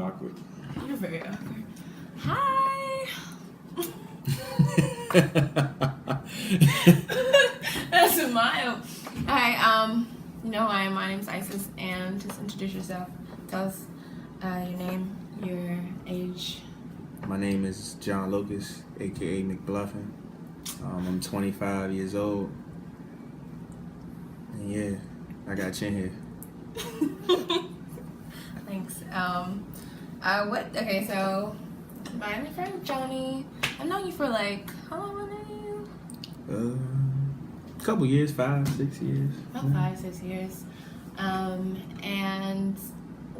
awkward. You're very awkward. Hi. That's a mile. Hi. Hi. My name's Isis, and just introduce yourself. Tell us your name, your age. My name is John Lucas, aka McBluffin. I'm 25 years old. And yeah, I got chin hair. Thanks. Okay, so my friend Johnny. I've known you for how long have I known you? A couple years, 5, 6 years. About 5, 6 years. And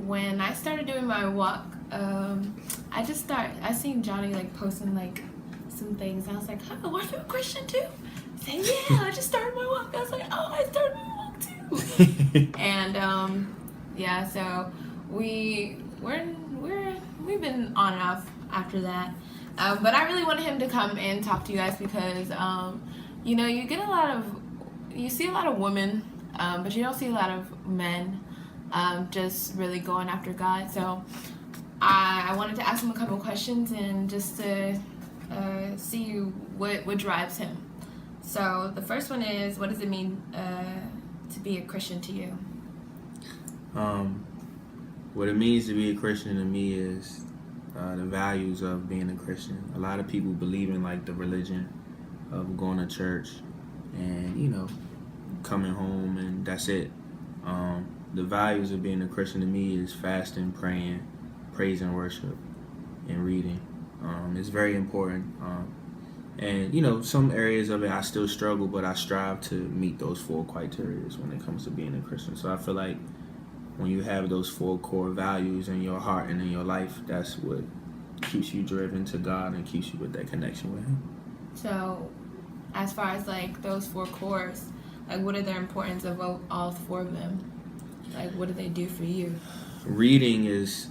when I started doing my walk, I seen Johnny posting some things. I was like, oh, are you a Christian too? He said, yeah, I just started my walk. I was like, oh, I started my walk too. And yeah, so we've been on and off after that. But I really wanted him to come and talk to you guys because you see a lot of women, but you don't see a lot of men just really going after God. So I wanted to ask him a couple of questions and just to see what drives him. So the first one is, what does it mean to be a Christian to you? What it means to be a Christian to me is the values of being a Christian. A lot of people believe in the religion of going to church and coming home and that's it. The values of being a Christian to me is fasting, praying, praise and worship, and reading. It's very important. And some areas of it I still struggle, but I strive to meet those 4 criteria when it comes to being a Christian. So I feel like when you have those 4 core values in your heart and in your life, that's what keeps you driven to God and keeps you with that connection with Him. So as far as those 4 cores, what are their importance of all 4 of them? What do they do for you? Reading is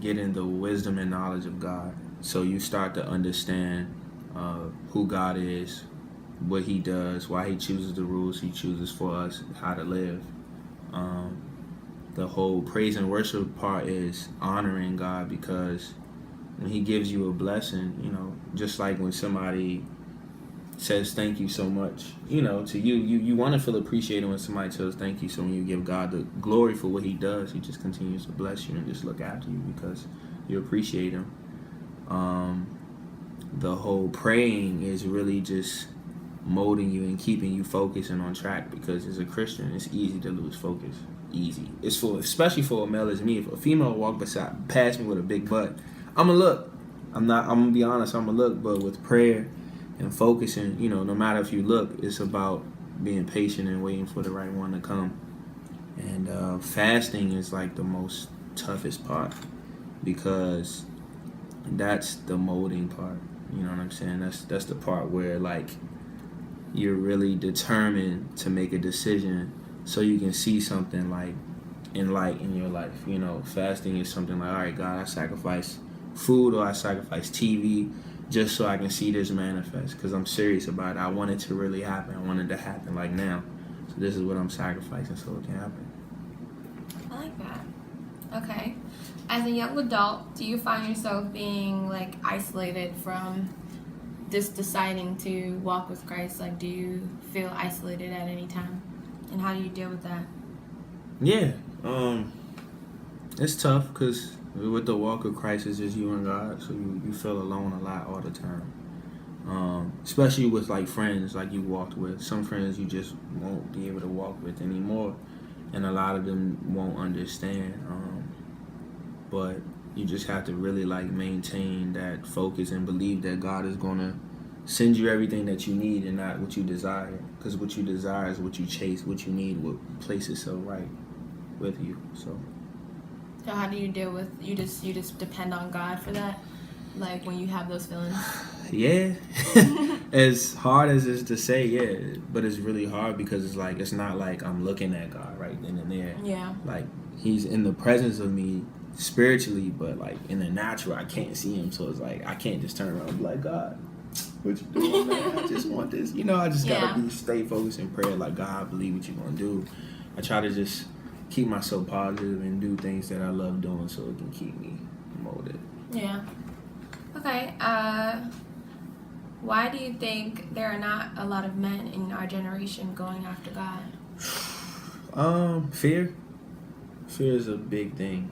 getting the wisdom and knowledge of God. So you start to understand who God is, what He does, why He chooses the rules He chooses for us, how to live. The whole praise and worship part is honoring God, because when He gives you a blessing, just like when somebody says thank you so much, to you want to feel appreciated when somebody says thank you. So when you give God the glory for what He does, He just continues to bless you and just look after you because you appreciate Him. The whole praying is really just molding you and keeping you focused and on track, because as a Christian, it's easy to lose focus. Easy. It's especially for a male as me. If a female walk past me with a big butt, I'ma look. I'm gonna be honest, I'ma look. But with prayer and focusing, no matter if you look, it's about being patient and waiting for the right one to come. And fasting is the most toughest part, because that's the molding part. You know what I'm saying? That's the part where you're really determined to make a decision so you can see something in light in your life. Fasting is something all right, God, I sacrifice food or I sacrifice TV just so I can see this manifest, because I'm serious about it. I want it to really happen. I want it to happen now. So this is what I'm sacrificing so it can happen. I like that. Okay. As a young adult, do you find yourself being isolated from just deciding to walk with Christ? Do you feel isolated at any time? And how do you deal with that? Yeah. It's tough because with the walk of Christ, it's just you and God, so you feel alone a lot all the time. Especially with friends you walked with. Some friends you just won't be able to walk with anymore, and a lot of them won't understand. But you just have to really maintain that focus and believe that God is gonna send you everything that you need and not what you desire, because what you desire is what you chase. What you need will place itself right with you. So how do you deal with you just depend on God for that, when you have those feelings? Yeah. As hard as it's to say, yeah, but it's really hard because it's not I'm looking at God right then and there. Yeah. He's in the presence of me spiritually, but in the natural I can't see Him, so it's I can't just turn around and be God, what you doing, man? I just want this. I just gotta stay focused in prayer. God, I believe what you're gonna do. I try to just keep myself positive and do things that I love doing so it can keep me molded. Yeah. Okay. Why do you think there are not a lot of men in our generation going after God? Fear. Fear is a big thing.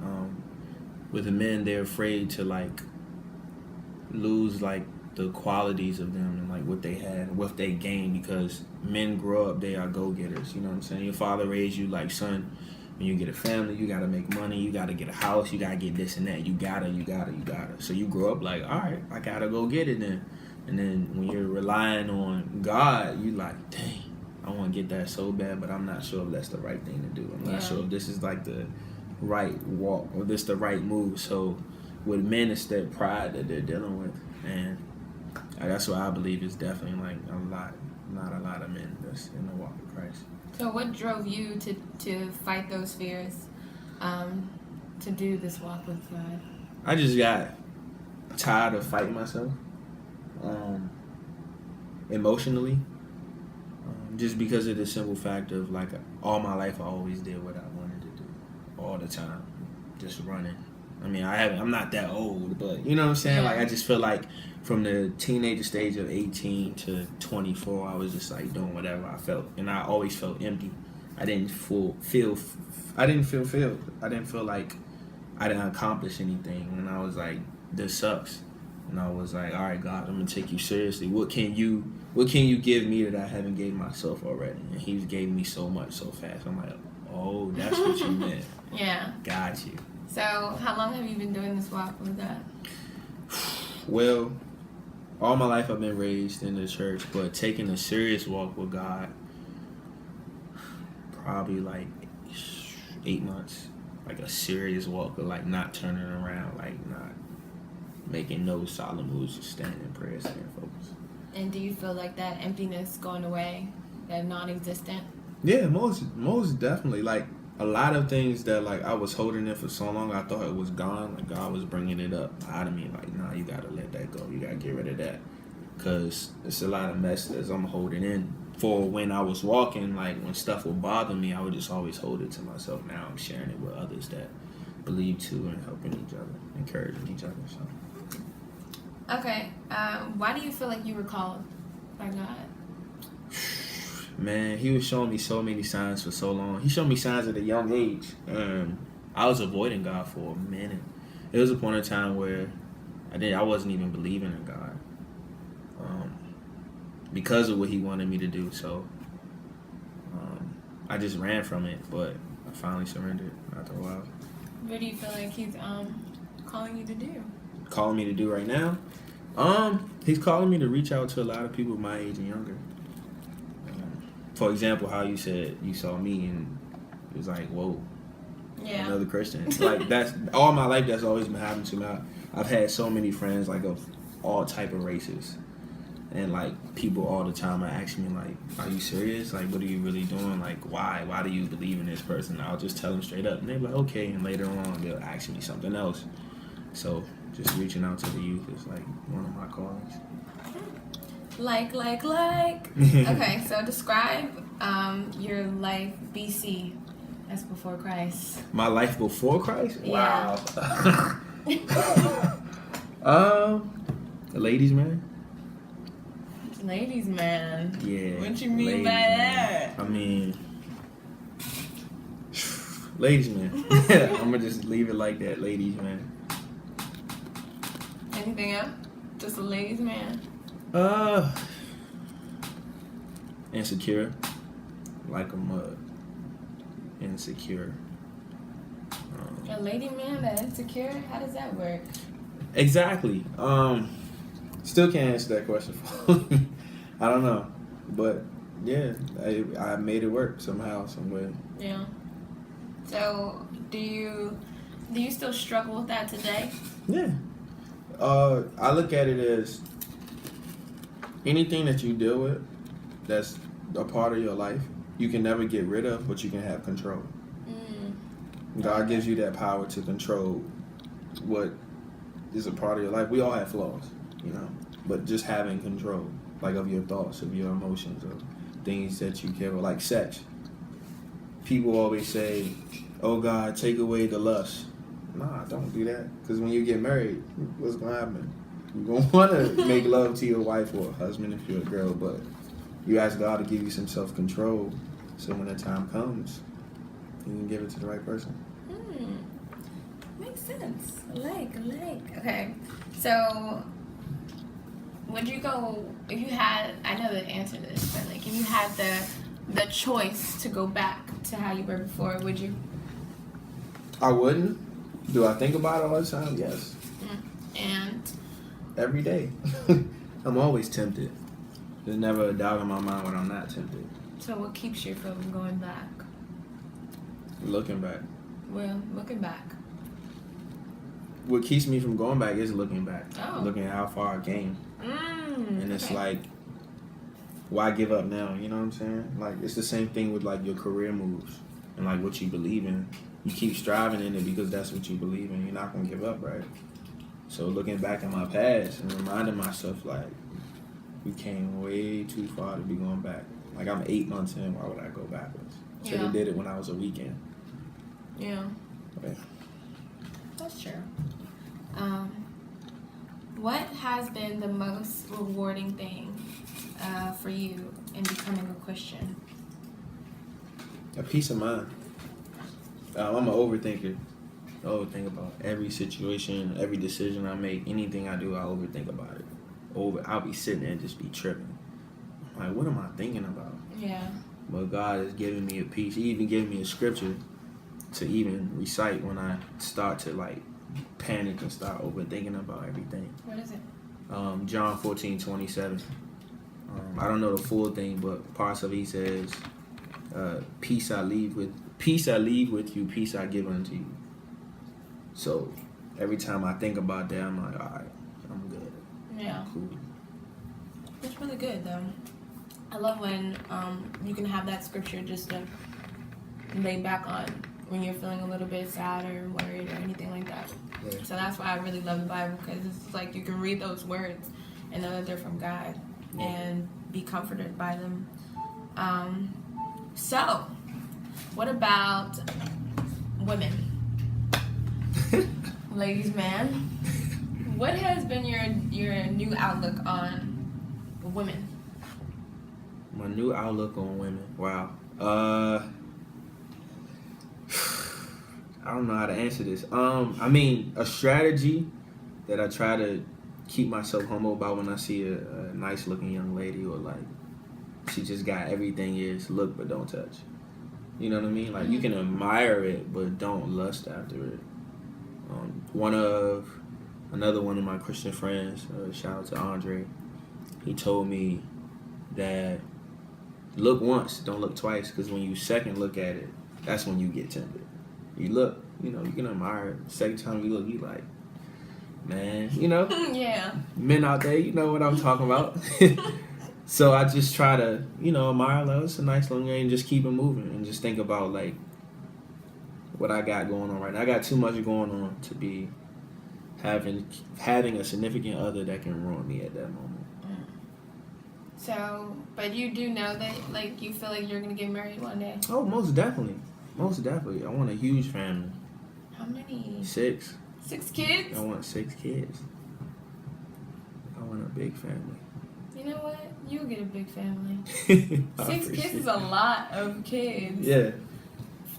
With the men, they're afraid to like lose like the qualities of them and like what they had, what they gained, because men grow up, they are go-getters. You know what I'm saying? Your father raised you like, son, when you get a family, you gotta make money, you gotta get a house, you gotta get this and that. You gotta. So you grow up like, all right, I gotta go get it then. And then when you're relying on God, you like, dang, I want to get that so bad, but I'm not sure if that's the right thing to do. I'm not sure if this is like the right walk or this the right move. So with men, it's that pride that they're dealing with, and that's what I believe is definitely like not a lot of men that's in the walk of Christ. So what drove you to fight those fears, to do this walk with God? I just got tired of fighting myself, emotionally, just because of the simple fact of like all my life I always did what I wanted to do, all the time, just running. I mean, I'm not that old, but you know what I'm saying? Like, I just feel like from the teenager stage of 18 to 24, I was just like doing whatever I felt, and I always felt empty. I didn't feel filled. I didn't feel like I didn't accomplish anything, and I was like, this sucks. And I was like, all right, God, I'm gonna take you seriously. What can you give me that I haven't gave myself already? And He gave me so much so fast. I'm like, oh, that's what you meant. Yeah. Got you. So, how long have you been doing this walk with God? Well, all my life I've been raised in the church, but taking a serious walk with God, probably like 8 months. Like a serious walk of like not turning around, like not making no solid moves, just standing in prayer, staying focused. And do you feel like that emptiness going away, that non-existent? Yeah, most definitely. Like a lot of things that like I was holding in for so long, I thought it was gone. Like God was bringing it up out of me. Like, nah, you gotta let that go. You gotta get rid of that, cause it's a lot of mess that I'm holding in. For when I was walking, like when stuff would bother me, I would just always hold it to myself. Now I'm sharing it with others that believe too and helping each other, encouraging each other. So. Okay. Why do you feel like you were called by God? Man, He was showing me so many signs for so long. He showed me signs at a young age. I was avoiding God for a minute. It was a point in time where I wasn't even believing in God, because of what He wanted me to do. So I just ran from it, but I finally surrendered after a while. What do you feel like He's calling you to do? Calling me to do right now? He's calling me to reach out to a lot of people my age and younger. For example, how you said you saw me and it was like, whoa, another Christian. Like that's all my life. That's always been happening to me. I've had so many friends like of all type of races, and like people all the time are asking me like, are you serious? Like, what are you really doing? Like, why do you believe in this person? I'll just tell them straight up, and they're like, okay. And later on, they'll ask me something else. So just reaching out to the youth is like one of my callings. Like. Okay, so describe your life BC. That's before Christ. My life before Christ? Yeah. Wow. Ladies man. Ladies man. Yeah. What you mean by that? I mean, ladies man. I'm gonna just leave it like that. Ladies man. Anything else? Just a ladies man. Insecure, like a mug. Insecure. A lady man that insecure? How does that work? Exactly. Still can't answer that question for me. I don't know, but yeah, I made it work somehow, some way. Yeah. So, do you still struggle with that today? Yeah. I look at it as anything that you deal with that's a part of your life, you can never get rid of, but you can have control. God gives you that power to control what is a part of your life. We all have flaws, you know, but just having control, like of your thoughts, of your emotions, of things that you care about, like sex. People always say, oh God, take away the lust. Nah, don't do that. Because when you get married, what's going to happen? You're going to want to make love to your wife or husband if you're a girl, but you ask God to give you some self-control so when the time comes, you can give it to the right person. Makes sense. I like. Okay, so would you go, if you had, I know the answer to this, but like if you had the choice to go back to how you were before, would you? I wouldn't. Do I think about it all the time? Yes. And? Every day. I'm always tempted. There's never a doubt in my mind when I'm not tempted. So what keeps you from going back? Looking back. Well, looking back. What keeps me from going back is looking back. Oh. Looking at how far I came. And it's okay. like, why give up now? You know what I'm saying? Like, it's the same thing with like your career moves and like what you believe in. You keep striving in it because that's what you believe in. You're not going to give up, right? So looking back at my past and reminding myself, like, we came way too far to be going back. Like, I'm 8 months in. Why would I go backwards? Should have did it when I was a weekend. Yeah. Okay. That's true. What has been the most rewarding thing for you in becoming a Christian? A peace of mind. I'm an overthinker. I overthink about every situation, every decision I make, anything I do, I overthink about it. I'll be sitting there and just be tripping. I'm like, what am I thinking about? Yeah. But God has given me a peace. He even gave me a scripture to even recite when I start to like panic and start overthinking about everything. What is it? John 14:27. I don't know the full thing, but parts of it he says, peace I leave with you, peace I give unto you. So every time I think about that, I'm like, all right, I'm good. Yeah. Cool. That's really good, though. I love when you can have that scripture just to lay back on when you're feeling a little bit sad or worried or anything like that. Yeah. So that's why I really love the Bible, because it's like you can read those words and know that they're from God and be comforted by them. So, what about women? Ladies, man, what has been your new outlook on women? My new outlook on women. Wow. I don't know how to answer this. I mean, a strategy that I try to keep myself humble about when I see a nice looking young lady, or like she just got everything is look but don't touch. You know what I mean? Like you can admire it but don't lust after it. Another one of my Christian friends, shout out to Andre, he told me that look once, don't look twice, because when you second look at it, that's when you get tempted. You look, you can admire it. Second time you look, you like, man, Yeah. men out there, you know what I'm talking about. So I just try to, admire, like, it's a nice long game, and just keep it moving and just think about, like, what I got going on right now. I got too much going on to be having a significant other that can ruin me at that moment. So, but you do know that, like, you feel like you're going to get married one day? Oh, most definitely. Most definitely. I want a huge family. How many? 6. 6 kids? I want 6 kids. I want a big family. You know what? You'll get a big family. 6 kids is a lot of kids. Yeah.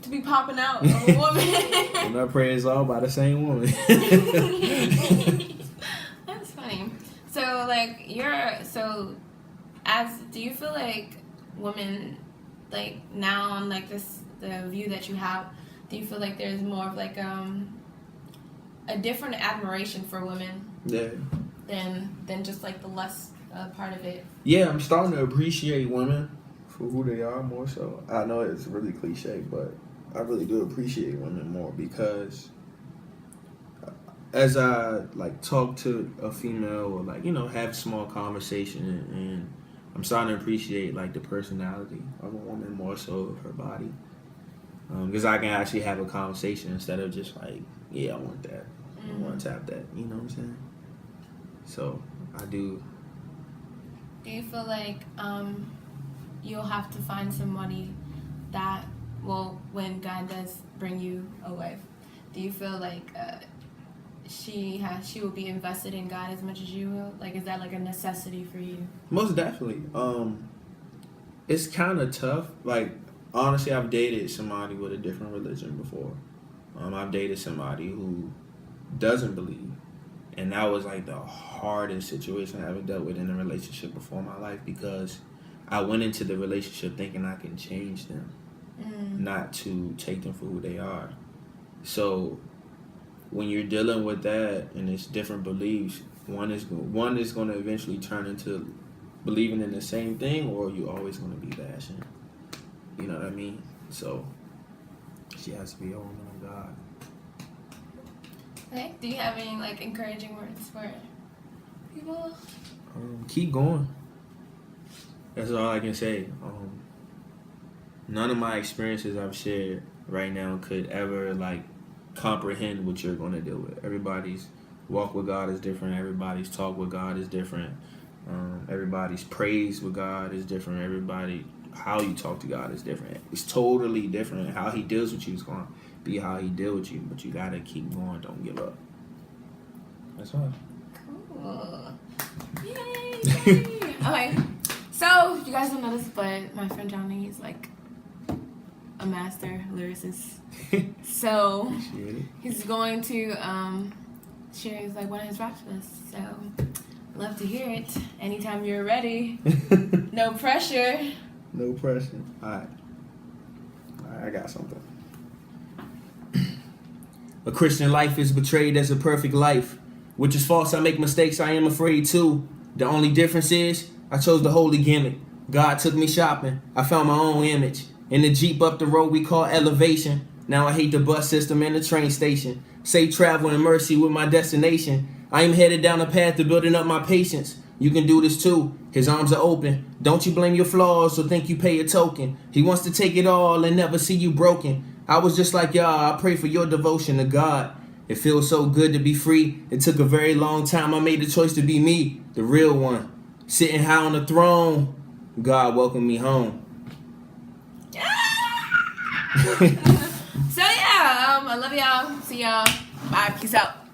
To be popping out of a woman. And I pray it's all by the same woman. That's funny. So, like, do you feel like women, like, now on, like, the view that you have, do you feel like there's more of, like, a different admiration for women? Yeah. Than just, like, the lust part of it? Yeah, I'm starting to appreciate women for who they are more so. I know it's really cliche, but I really do appreciate women more, because as I like talk to a female or like have small conversation, and I'm starting to appreciate like the personality of a woman more so of her body, because I can actually have a conversation instead of just like, yeah, I want that, I want to tap that, you know what I'm saying? So I do. Do you feel like you'll have to find somebody that well, when God does bring you a wife, do you feel like she will be invested in God as much as you will? Like, is that like a necessity for you? Most definitely. It's kind of tough. Like, honestly, I've dated somebody with a different religion before. I've dated somebody who doesn't believe. And that was like the hardest situation I ever dealt with in a relationship before in my life, because I went into the relationship thinking I can change them, not to take them for who they are. So when you're dealing with that and it's different beliefs, one is going to eventually turn into believing in the same thing, or you always going to be bashing. You know what I mean? So she has to be a woman of God. Okay. Do you have any like encouraging words for people? Keep going. That's all I can say. None of my experiences I've shared right now could ever like comprehend what you're going to deal with. Everybody's walk with God is different. Everybody's talk with God is different. Everybody's praise with God is different. Everybody, how you talk to God is different. It's totally different. How he deals with you is going to be how he deals with you. But you got to keep going. Don't give up. That's all. Cool. Yay! Okay. So, you guys don't know this, but my friend Johnny is like a master lyricist. So, he's going to share his, like, one of his raps with us. So, love to hear it. Anytime you're ready. No pressure. No pressure. All right, I got something. A Christian life is betrayed as a perfect life, which is false. I make mistakes, I am afraid too. The only difference is I chose the holy gimmick. God took me shopping. I found my own image. In the Jeep up the road we call elevation. Now I hate the bus system and the train station. Safe travel and mercy with my destination. I am headed down a path to building up my patience. You can do this too. His arms are open. Don't you blame your flaws or think you pay a token. He wants to take it all and never see you broken. I was just like y'all. I pray for your devotion to God. It feels so good to be free. It took a very long time. I made the choice to be me, the real one. Sitting high on the throne. God welcomed me home. So yeah, I love y'all. See y'all. Bye. Peace out.